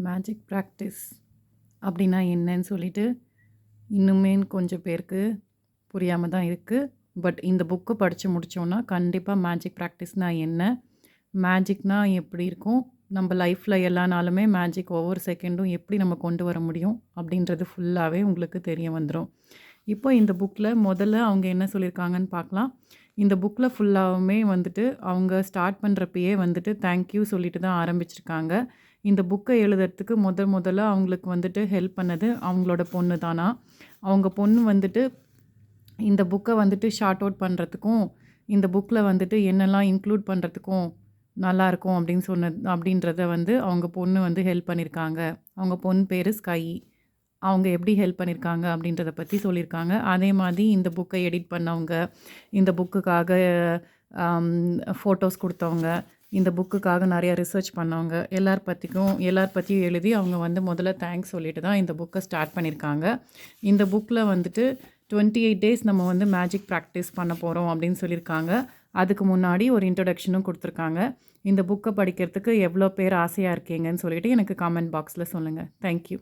Magic practice அப்படின்னா என்னன்னு சொல்லிட்டு இன்னுமே கொஞ்சம் பேருக்கு புரியாமல் தான் இருக்குது. பட் இந்த புக்கு படித்து முடித்தோன்னா கண்டிப்பாக மேஜிக் ப்ராக்டிஸ்னால் என்ன, மேஜிக்னால் எப்படி இருக்கும், நம்ம லைஃப்பில் எல்லா நாளுமே மேஜிக் ஒவ்வொரு செகண்டும் எப்படி நம்ம கொண்டு வர முடியும் அப்படின்றது ஃபுல்லாகவே உங்களுக்கு தெரிய வந்துடும். இப்போ இந்த புக்கில் முதல்ல அவங்க என்ன சொல்லியிருக்காங்கன்னு பார்க்கலாம். இந்த புக்கில் ஃபுல்லாகவுமே வந்துட்டு அவங்க ஸ்டார்ட் பண்ணுறப்பயே வந்துட்டு தேங்க்யூ சொல்லிட்டு தான் ஆரம்பிச்சிருக்காங்க. இந்த புக்கை எழுதுறதுக்கு முதல்ல அவங்களுக்கு வந்துட்டு ஹெல்ப் பண்ணது அவங்களோட பொண்ணு தானா. அவங்க பொண்ணு வந்துட்டு இந்த புக்கை வந்துட்டு ஷார்ட் அவுட் பண்ணுறதுக்கும், இந்த புக்கில் வந்துட்டு என்னெல்லாம் இன்க்ளூட் பண்ணுறதுக்கும் நல்லாயிருக்கும் அப்படின்றத வந்து அவங்க பொண்ணு வந்து ஹெல்ப் பண்ணியிருக்காங்க. அவங்க பொண்ணு பேர் ஸ்கை. அவங்க எப்படி ஹெல்ப் பண்ணியிருக்காங்க அப்படின்றத பற்றி சொல்லியிருக்காங்க. அதே மாதிரி இந்த புக்கை எடிட் பண்ணவங்க, இந்த புக்குக்காக ஃபோட்டோஸ் கொடுத்தவங்க, இந்த புக்குக்காக நிறைய ரிசர்ச் பண்ணவங்க, எல்லார் பற்றியும் எழுதி அவங்க வந்து முதல்ல தேங்க்ஸ் சொல்லிட்டு தான் இந்த புக்கை ஸ்டார்ட் பண்ணியிருக்காங்க. இந்த புக்கில் வந்துட்டு 28 டேஸ் நம்ம வந்து மேஜிக் ப்ராக்டிஸ் பண்ண போகிறோம் அப்படின்னு சொல்லியிருக்காங்க. அதுக்கு முன்னாடி ஒரு இன்ட்ரொடக்ஷனும் கொடுத்துருக்காங்க. இந்த புக்கை படிக்கிறதுக்கு எவ்வளோ பேர் ஆசையாக இருக்கீங்கன்னு சொல்லிட்டு எனக்கு கமெண்ட் பாக்ஸில் சொல்லுங்கள். தேங்க்யூ.